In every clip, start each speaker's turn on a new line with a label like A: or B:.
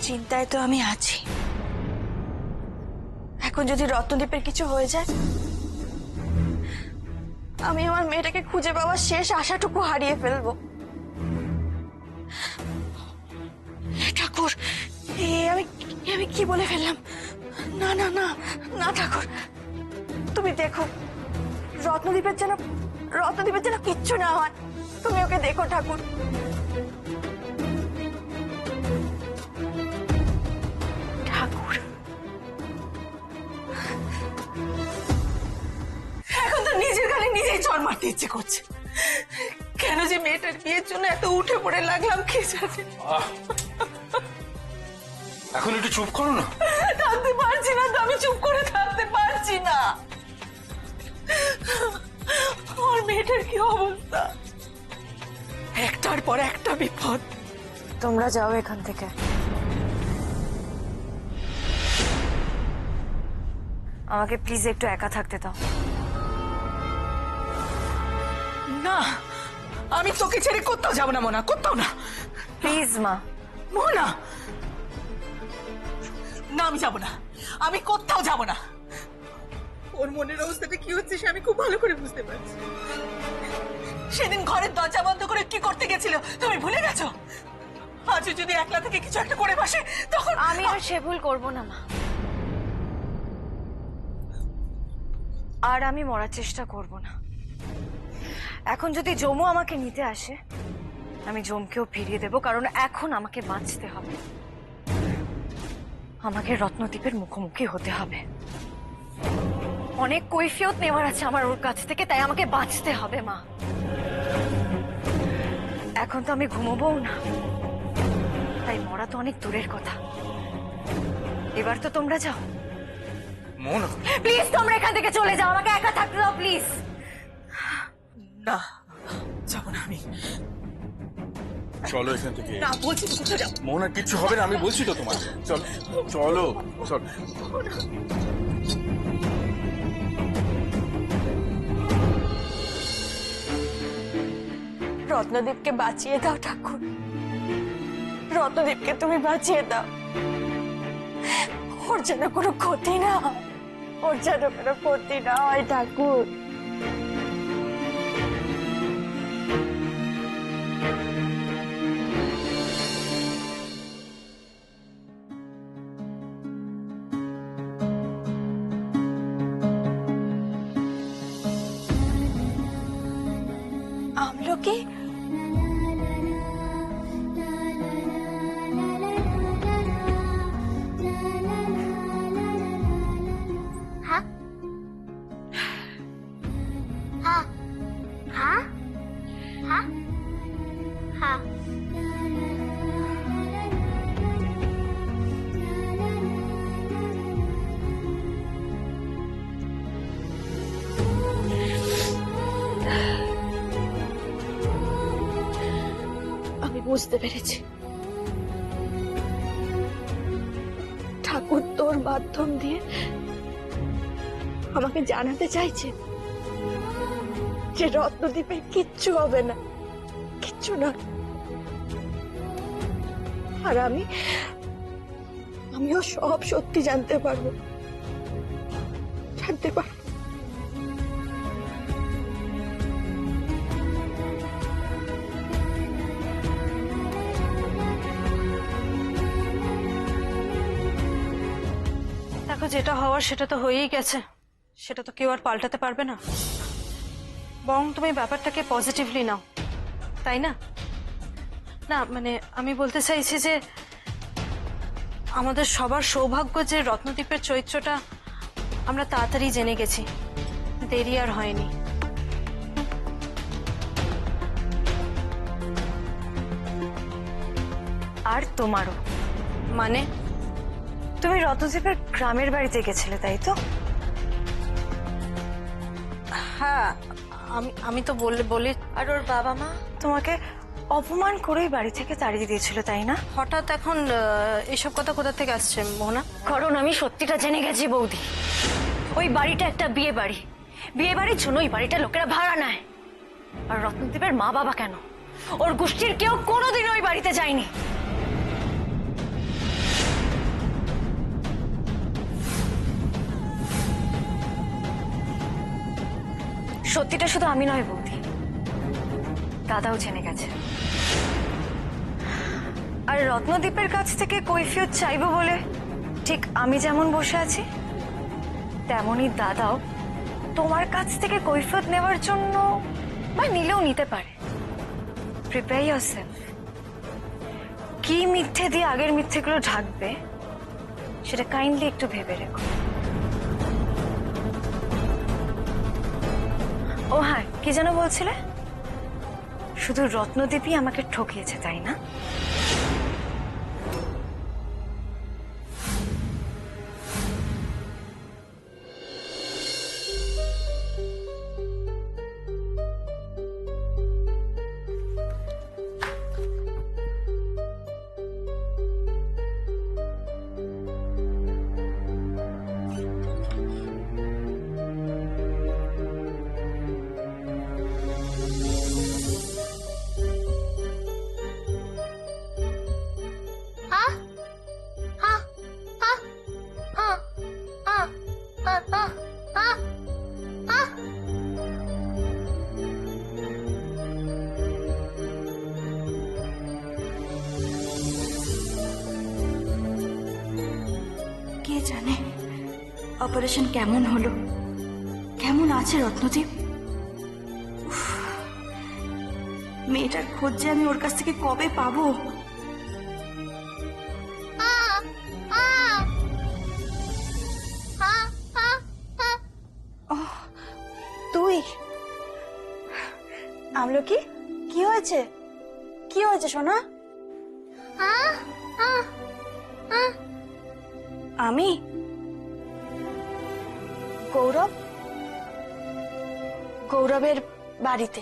A: চিন্তায় তো আমি আছি। এখন যদি রত্নদ্বীপের কিছু হয়ে যায়, আমি আমার মেয়েটাকে খুঁজে পাওয়ার শেষ আশাটুকু হারিয়ে ফেলবো। ঠাকুর, আমি কি বলে ফেললাম? না না না না ঠাকুর, তুমি দেখো রত্নদ্বীপের যেন কিচ্ছু না হয়। তুমি ওকে দেখো ঠাকুর। ঠাকুর, এখন তো নিজের গালে নিজেই চড় মারতে ইচ্ছে করছে। কেন যে মেয়েটার বিয়ের জন্য এত উঠে পড়ে লাগলাম কে জানে।
B: এখন একটু চুপ করো না।
A: থাকতে পারছি না তো, আমি চুপ করে থাকতে পারছি না। আমার মেয়েটার কি অবস্থা, একটার পর একটা বিপদ।
C: তোমরা যাও এখান থেকে। আমাকে প্লিজ একটু একা থাকতে দাও।
A: না, আমি তোকে ছেড়ে কোথাও যাবো না মোনা, কোথাও না।
C: প্লিজ মা।
A: মোনা, না আমি যাবো না, আমি কোথাও যাবো না। ওর মনের অবস্থাটা কি হচ্ছে সে আমি খুব ভালো করে বুঝতে পারছি। সেদিন ঘরের দরজা বন্ধ করে কি করতে গেছিল তুমি ভুলে গেছো? আজ যদি একলা থেকে কিছু একটা করে বসে তখন
C: আমি আর সে ভুল করবো না মা, আর আমি মরার চেষ্টা করব না। এখন যদি জমু আমাকে নিতে আসে, আমি জমকেও ফিরিয়ে দেব, কারণ এখন আমাকে বাঁচতে হবে। আমাকে রত্নদ্বীপের মুখোমুখি হতে হবে। অনেক কৈফিয়ত নেওয়ার আছে আমার ওর কাছ থেকে, তাই আমাকে বাঁচতে হবে মা। এখন তো আমি ঘুমোবও না, তাই মরা তো অনেক দূরের কথা। এবার তো তোমরা যাও।
B: মোনা,
C: প্লিজ তোমরা এখান থেকে চলে যাও, আমাকে একা থাকতে দাও প্লিজ।
A: না যাবো না আমি।
B: চলো এখান থেকে।
A: না বলছি তো কোথাও যাবো।
B: মোনা কিচ্ছু হবে না, আমি বলছি তো তোমার। চলো চলো চলো।
A: রত্নদ্বীপকে বাঁচিয়ে দাও ঠাকুর, রত্নদ্বীপকে তুমি বাঁচিয়ে দাও। ওর যেন কোনো ক্ষতি না হয়, ওর যেন কোনো ক্ষতি না হয় ঠাকুর। আমলকি, আমি বুঝতে পেরেছি ঠাকুর তোর মাধ্যম দিয়ে আমাকে জানাতে চাইছে যে রত্নদ্বীপের কিচ্ছু হবে না, কিচ্ছু না। আর আমিও সব সত্যি জানতে পারবো।
D: দেখো, যেটা হওয়ার সেটা তো হয়েই গেছে, সেটা তো কেউ আর পাল্টাতে পারবে না। বরং তুমি ব্যাপারটাকে পজিটিভলি নাও, তাই না? না মানে আমি বলতে চাইছি যে আমাদের সবার সৌভাগ্য যে রত্নদ্বীপের চরিত্রটা আমরা তাড়াতাড়ি জেনে গেছি, দেরি আর হয়নি।
C: আর তোমারও।
D: মানে
C: তুমি রত্নদ্বীপের গ্রামের বাড়িতে গেছিলে, তাই তো?
D: হ্যাঁ, আমি তো বলে।
C: আর ওর বাবা মা তোমাকে অপমান করেই বাড়ি থেকে তাড়িয়ে দিয়েছিল, তাই না?
D: হঠাৎ এখন এসব কথা কোথা থেকে আসছে মোহনা?
C: কারণ আমি সত্যিটা জেনে গেছি বৌদি। ওই বাড়িটা একটা বিয়ে বাড়ি, বিয়ে বাড়ির জন্য ওই বাড়িটা লোকেরা ভাড়া নেয়। আর রত্নদ্বীপের মা বাবা কেন, ওর গোষ্ঠীর কেউ কোনোদিন ওই বাড়িতে যায়নি। সত্যিটা শুধু আমি নয় বৌদি, দাদাও জেনে গেছে। আর রত্নদ্বীপের কাছ থেকে কৈফিয়ত চাইবো বলে ঠিক আমি যেমন বসে আছি, তেমনই দাদাও তোমার কাছ থেকে কৈফিয়ত নেওয়ার জন্য বা নিলেও নিতে পারে। Prepare yourself. কি মিথ্যে দিয়ে আগের মিথ্যেগুলো ঢাকবে সেটা কাইন্ডলি একটু ভেবে রেখো। ও হ্যাঁ, কি যেন বলছিলে? শুধু রত্নদ্বীপই আমাকে ঠকিয়েছে, তাই না?
E: কে জানে অপারেশন কেমন হলো, কেমন আছে রত্নদ্বীপ? উফ, মেয়েটার খোঁজ যে আমি ওর কাছ থেকে কবে পাবো? ওহ, তুই আমলকি, কি হয়েছে? কি হয়েছে সোনা? আমি গৌরবের বাড়িতে।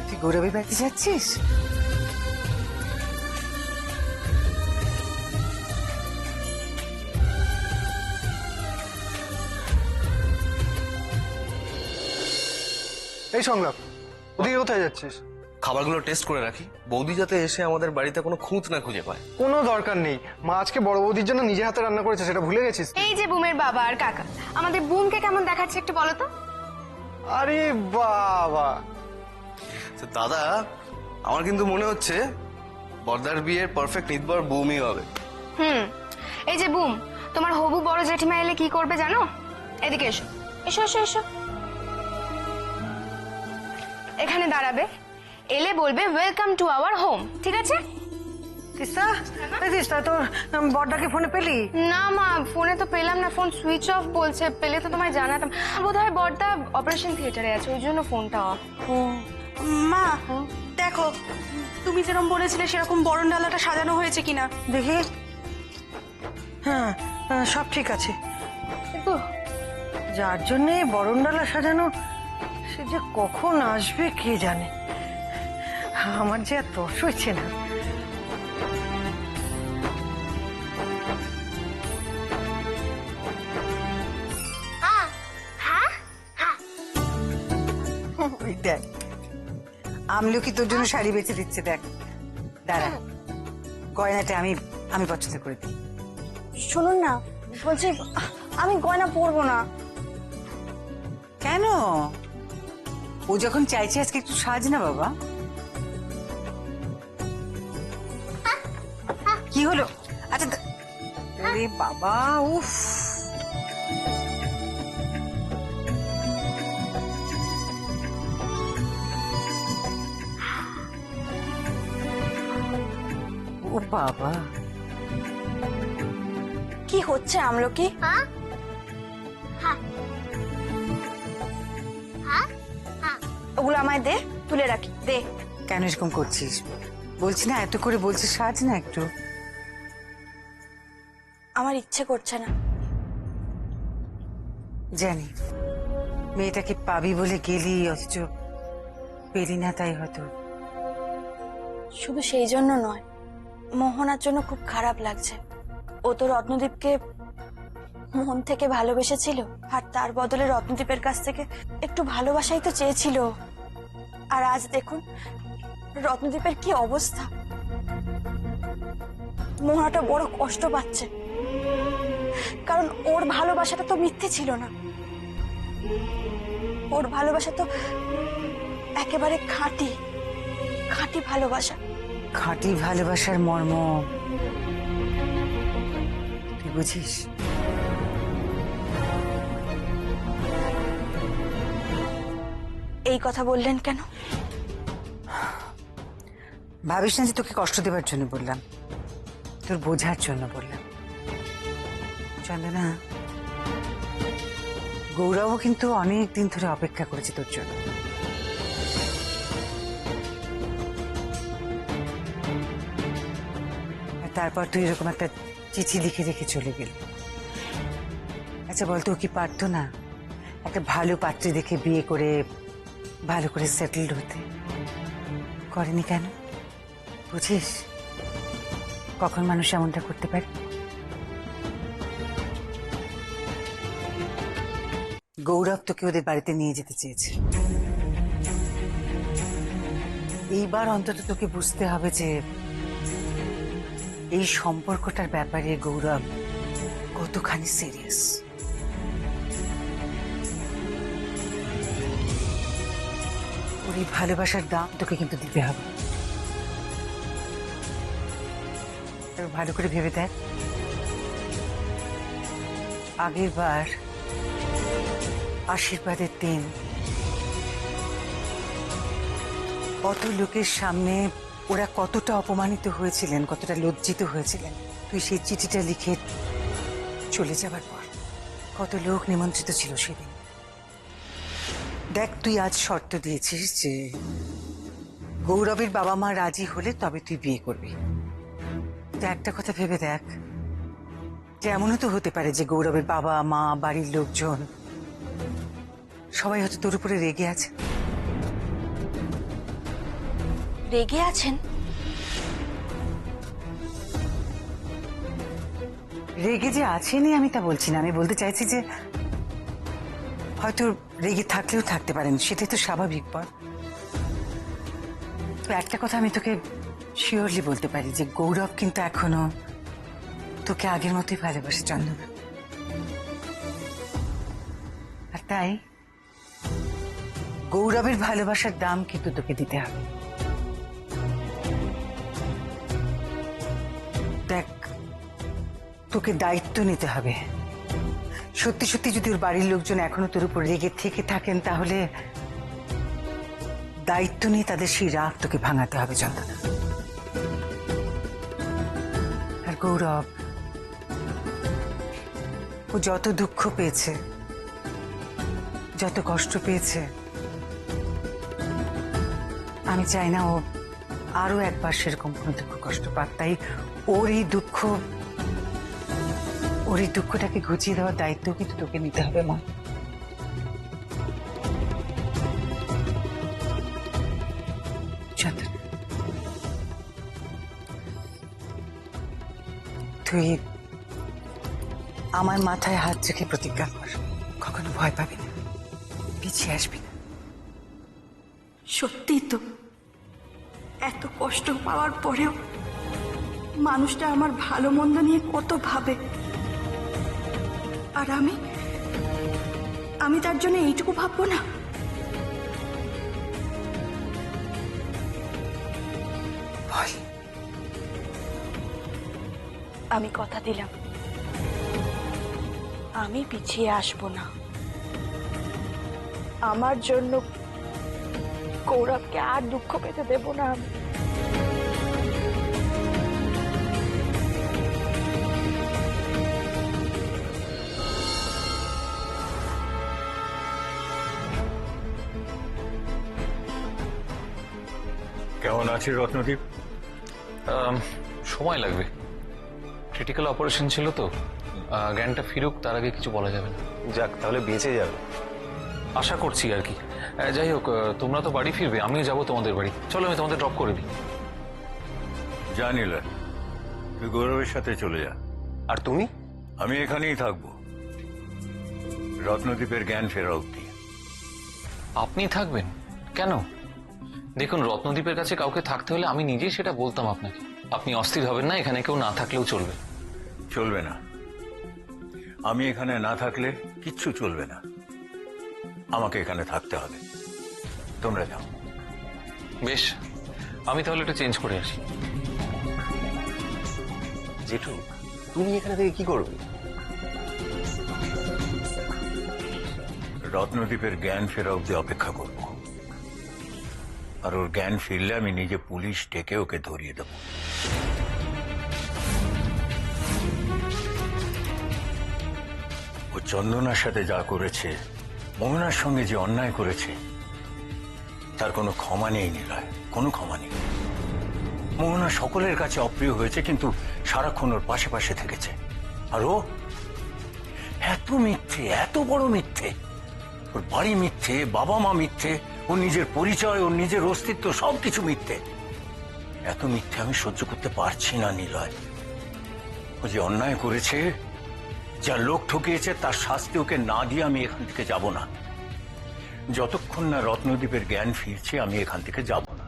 F: তুই গৌরবের বাড়িতে যাচ্ছিস?
G: এই সংলাপ, ওদিকে কোথায় যাচ্ছিস?
H: খাবারগুলো টেস্ট করে রাখি, বৌদি যাতে এসে আমাদের বাড়িতে কোনো খুঁত না খুঁজে পায়।
G: কোনো দরকার নেই, মা আজকে বড় বৌদির জন্য নিজে হাতে রান্না করেছে, সেটা ভুলে গেছিস?
I: এই যে বুমের বাবা আর কাকা, আমাদের বুমকে কেমন দেখাচ্ছে একটু বলো তো।
G: আরে বাবা,
H: তো দাদা, আমার কিন্তু মনে হচ্ছে বর্দার বিয়ের পারফেক্ট নির্ভর বৌমি হবে।
I: এই যে বুম, তোমার হবু বড় জেঠিমা এলে কি করবে জানো? এদিকে এসো, এসো এসো এসো, এখানে দাঁড়াবে, এলে বলবে ওয়েলকাম টু আওয়ার হোম, ঠিক আছে?
F: তিস্তা, এই তিস্তা, তোর বড়টাকে ফোনে পেলি?
I: না মা, ফোনে তো পেলাম না, ফোন সুইচ অফ বলছে, পেলে তো তোমায় জানাতাম। বোধহয় বড়দা অপারেশন থিয়েটারে আছে, ওই জন্য ফোনটা অফ।
E: মা দেখো, তুমি যেরকম বলেছিলে সেরকম বরণ ডালাটা সাজানো হয়েছে কিনা
F: দেখি। হ্যাঁ, সব ঠিক আছে, কিন্তু যার জন্য বরণডালা সাজানো সে যে কখন আসবে কে জানে। আমার যে আর তর্স হচ্ছে না। ওই দেখ, আমলকি তোর জন্য শাড়ি বেছে দিচ্ছে, দেখ। দাঁড়া, গয়নাটা আমি পছন্দ করে দিই।
E: শুনুন না, বলছি আমি গয়না পরবো না।
F: কেন? ও যখন চাইছে আজকে একটু সাজ না বাবা। কি হলো? আচ্ছা, আরে বাবা, উফ। ও বাবা,
E: কি হচ্ছে আমলকি? ওগুলো আমায় দে, তুলে রাখি, দে।
F: কেন এরকম করছিস? বলছি না, এত করে বলছিস সাজ না একটু।
E: আমার ইচ্ছে করছে না।
F: জানি মেয়েটাকে পাবি বলে গেলি, অথচ পেলি না, তাই হয়তো।
E: শুধু সেই জন্য নয়, মোহনার জন্য খুব খারাপ লাগছে। ও তো রত্নদ্বীপকে মন থেকে ভালোবেসেছিল, আর তার বদলে রত্নদ্বীপের কাছ থেকে একটু ভালোবাসাই তো চেয়েছিল। আর আজ দেখুন রত্নদ্বীপের কি অবস্থা। মোহনাটা বড় কষ্ট পাচ্ছে, কারণ ওর ভালোবাসাটা তো মিথ্যে ছিল না। ওর ভালোবাসা তো একেবারে খাঁটি খাঁটি ভালোবাসা।
F: খাঁটি ভালোবাসার মর্ম তুই বুঝিস?
E: এই কথা বললেন কেন?
F: ভাবিস না যে তোকে কষ্ট দেওয়ার জন্য বললাম, তোর বোঝার জন্য বললাম। চন্দনা, গৌরবও কিন্তু অনেক দিন ধরে অপেক্ষা করেছে তোর জন্য। আর তারপর তুই এরকম একটা চিঠি লিখে রেখে চলে গেলি। আচ্ছা বলতো, ও কি পারতো না একটা ভালো পাত্রী দেখে বিয়ে করে ভালো করে সেটেলড হতে? করেনি কেন বুঝিস? কখন মানুষ এমনটা করতে পারে? গৌরব তোকে ওদের বাড়িতে নিয়ে যেতে চেয়েছে। এইবার অন্তত তোকে বুঝতে হবে যে এই সম্পর্কটার ব্যাপারে গৌরব কতখানি সিরিয়াস। ওর এই ভালোবাসার দাম তোকে কিন্তু দিতে হবে। ভালো করে ভেবে দেখ, আগের বার আশীর্বাদের দিন কত লোকের সামনে ওরা কতটা অপমানিত হয়েছিলেন, কতটা লজ্জিত হয়েছিলেন তুই সেই চিঠিটা লিখে চলে যাবার পর। কত লোক নিমন্ত্রিত ছিল সেদিন। দেখ, তুই আজ শর্ত দিয়েছিস যে গৌরবের বাবা মা রাজি হলে তবে তুই বিয়ে করবি। তো একটা কথা ভেবে দেখ, যে এমনও তো হতে পারে যে গৌরবের বাবা মা, বাড়ির লোকজন সবাই হয়তো তোর উপরে রেগে আছে।
E: রেগে আছেন?
F: রেগে যে আছেনই আমি তা বলছি না, আমি বলতে চাইছি যে হয়তো রেগে থাকলেও থাকতে পারেন, সেটাই তো স্বাভাবিক। বল, তো একটা কথা আমি তোকে শিওরলি বলতে পারি যে গৌরব কিন্তু এখনো তোকে আগের মতোই ভালোবাসে চন্দনা। আর তাই গৌরবের ভালোবাসার দাম কিন্তু তোকে দিতে হবে। দেখ, তোকে দায়িত্ব নিতে হবে। সত্যি সত্যি যদি ওর বাড়ির লোকজন এখনো তোর উপর রেগে থেকে থাকেন, তাহলে দায়িত্ব নিয়ে তাদের সেই রাগ তোকে ভাঙাতে হবে চন্দনা। আর গৌরব, ও যত দুঃখ পেয়েছে, যত কষ্ট পেয়েছে, আমি চাই না ও আরো একবার সেরকম কোনো দুঃখ কষ্ট পাক। তাই ওর এই দুঃখটাকে ঘুচিয়ে দেওয়ার দায়িত্ব কিন্তু তোকে নিতে হবে মা। চন্দন, তুই আমার মাথায় হাত রেখে প্রতিজ্ঞা কর, কখনো ভয় পাবি না, পিছিয়ে আসবি না।
E: সত্যি তো, এত কষ্ট পাওয়ার পরেও মানুষটা আমার ভালো মন্দ নিয়ে কত ভাবে, আর আমি তার জন্য এইটুকু ভাববো না?
F: বল।
E: আমি কথা দিলাম, আমি পিছিয়ে আসবো না। আমার জন্য গৌরবকে আর দুঃখ পেতে দেব না আমি।
J: কেমন আছে রত্নদীপ?
K: সময় লাগবে, ক্রিটিক্যাল অপারেশন ছিল তো, জ্ঞানটা ফিরুক, তার আগে কিছু বলা যাবে না।
H: যাক, তাহলে বেঁচে যাবে
K: আশা করছি আর কি। যাই হোক, তোমরা তো বাড়ি ফিরবে, আমিও যাবো তোমাদের বাড়ি। চলো, আমি তোমাদের ড্রপ করে দিই।
J: জানিলা, তুই গৌরবের সাথে চলে যা।
H: আর তুমি?
J: আমি এখানেই থাকবো রত্নদীপের জ্ঞান ফেরা অবধি।
K: আপনি থাকবেন কেন? দেখুন, রত্নদ্বীপের কাছে কাউকে থাকতে হলে আমি নিজেই সেটা বলতাম আপনাকে। আপনি অস্থির হবেন না, এখানে কেউ না থাকলেও চলবে।
J: চলবে না। আমি এখানে না থাকলে কিচ্ছু চলবে না। আমাকে এখানে থাকতে হবে। তোমরা যাও।
K: বেশ, আমি তাহলে একটু চেঞ্জ করে আসি।
H: জেঠু, তুমি এখানে থেকে কি করবে?
J: রত্নদ্বীপের জ্ঞান ফেরা অব্দি অপেক্ষা করব। আর ওর জ্ঞান ফিরলে আমি নিজে পুলিশ ডেকে ওকে ধরিয়ে দেব। ও চন্দনার সাথে যা করেছে, মোহনার সঙ্গে যে অন্যায় করেছে, তার কোনো ক্ষমা নেই নিলয়, কোনো ক্ষমা নেই। মোহনা সকলের কাছে অপ্রিয় হয়েছে, কিন্তু সারাক্ষণ ওর পাশে পাশে থেকেছে। আর ও এত মিথ্যে, এত বড় মিথ্যে। ওর বাড়ি মিথ্যে, বাবা মা মিথ্যে, ওর নিজের পরিচয়, ওর নিজের অস্তিত্ব সবকিছু মিথ্যে। এত মিথ্যে আমি সহ্য করতে পারছি না নিলয়। ও যে অন্যায় করেছে, যা লোক ঠকিয়েছে, তার শাস্তি ওকে না দিয়ে আমি এখান থেকে যাব না। যতক্ষণ না রত্নদ্বীপের জ্ঞান ফিরছে, আমি এখান থেকে যাব না।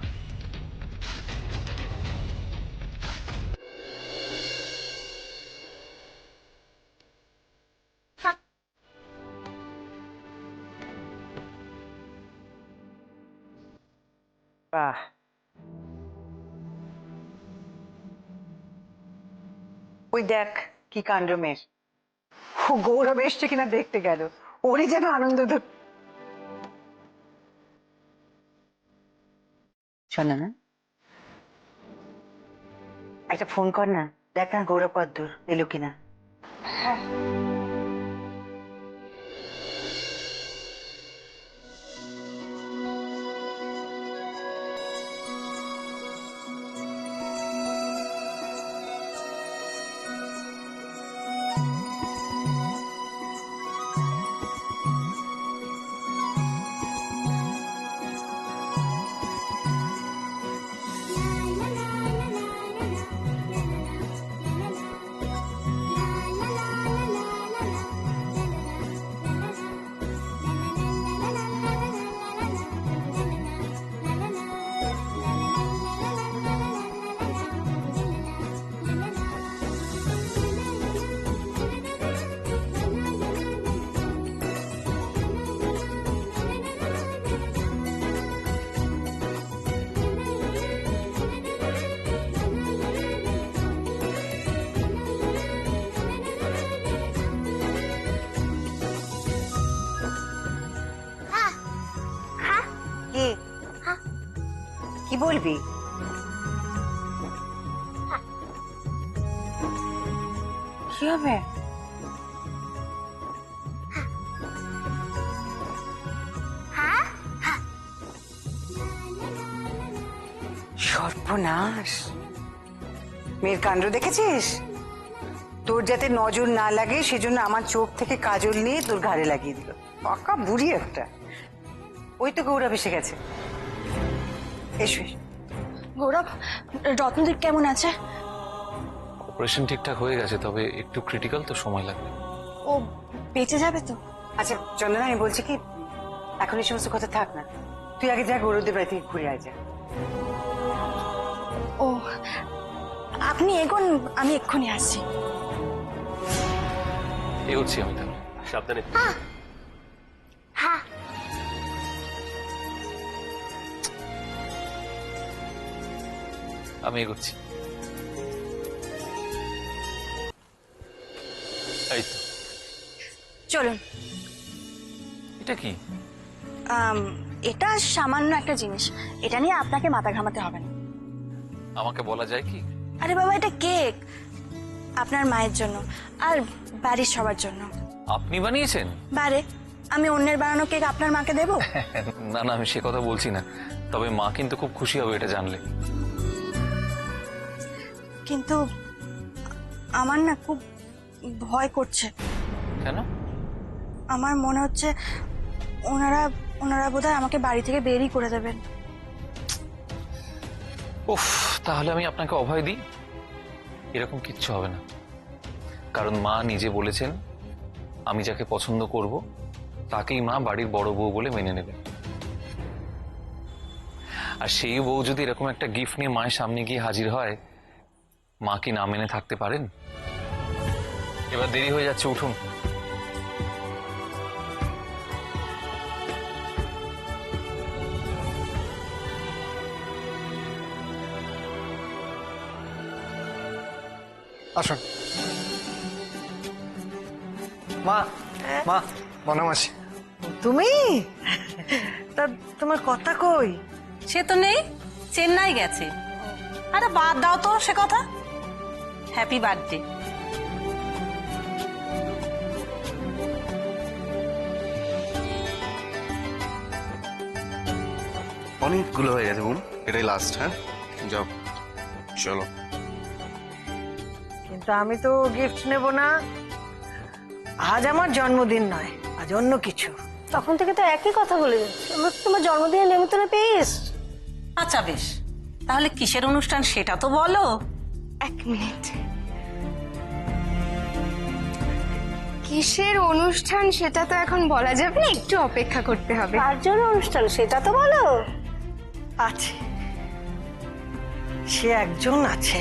F: বাহ, ওই দেখ কি কাণ্ড মেয়ের। ও গৌরব এসছে কিনা দেখতে গেল, ওরই যেন আনন্দ। শোনো না, একটা ফোন কর না, দেখ না গৌরব কদ্দূর এলো কিনা। কি বলবি? কি হবে? সর্বনাশ, মেয়ের কাণ্ড দেখেছিস? তোর যাতে নজর না লাগে সেজন্য আমার চোখ থেকে কাজল নিয়ে তোর ঘাড়ে লাগিয়ে দিল। পাকা বুড়ি একটা। ওই তো গৌরব এসে গেছে। এসো।
E: গৌরব, রত্নদীপ কেমন আছে?
K: অপারেশন ঠিকঠাক হয়ে গেছে, তবে একটু ক্রিটিক্যাল, তো সময় লাগবে।
E: ও বেঁচে যাবে তো?
F: আচ্ছা চন্দনা, আমি বলছি কি, এখন এই সমস্ত কথা থাক না, তুই আগে যা গৌরবদের বাড়ি থেকে ঘুরে আয় যা।
E: ও, আপনি এগোন, আমি এক্ষুনি আসছি।
K: এগোচ্ছি আমি তাহলে।
H: সাবধানে।
K: আমি এগোচ্ছি। এই তো।
E: চলুন।
K: এটা কি?
E: এটা সামান্য একটা জিনিস, এটা নিয়ে আপনাকে মাথা ঘামাতে হবে না।
K: আমাকে বলা যায় কি?
E: আরে বাবা, এটা কেক আপনার মায়ের জন্য আর বাড়ির সবার জন্য।
K: আপনি বানিয়েছেন?
E: বারে, আমি অন্যের বানানো কেক আপনার মাকে দেব?
K: না না, আমি সে কথা বলছি না, তবে মা কিন্তু খুব খুশি হবে এটা জানলে।
E: কিন্তু আমার না খুব ভয় করছে।
K: কেন?
E: আমার মনে হচ্ছে ওনারা বোধহয় আমাকে বাড়ি থেকে বেরই করে দেবেন।
K: উফ, তাহলে আমি আপনাকে অভয় দিই, এরকম কিচ্ছু হবে না। কারণ মা নিজে বলেছেন, আমি যাকে পছন্দ করব তাকেই মা বাড়ির বড় বউ বলে মেনে নেবে। আর সেই বউ যদি এরকম একটা গিফট নিয়ে মায়ের সামনে গিয়ে হাজির হয়, মা কি না মেনে থাকতে পারেন? এবার দেরি হয়ে যাচ্ছে, উঠুন।
G: আসুন। মা মা বনমাসি।
F: তুমি তা তোমার কথা কই?
A: সে তো নেই, চেন্নাই গেছে। আরে বাদ দাও তো সে কথা। Happy birthday.
H: অনেকগুলো হয়ে গেছে বোন, এটাই লাস্ট। হ্যাঁ যাও, চলো।
F: কিন্তু আমি তো গিফট নেব না। আজ আমার জন্মদিন নয়, আজ অন্য কিছু।
D: তখন থেকে তো একই কথা বলে যাচ্ছে, আমরা তো তোমার জন্মদিনের নেমন্তন্ন পেয়ে এসছি।
A: আচ্ছা বেশ, তাহলে কিসের অনুষ্ঠান সেটা তো বলো।
I: 1 মিনিট। কিসের অনুষ্ঠান সেটা তো এখন বলা যাবে না, একটু অপেক্ষা করতে হবে।
D: কার জন্য অনুষ্ঠান সেটা তো বলো।
F: আছে, সে একজন আছে।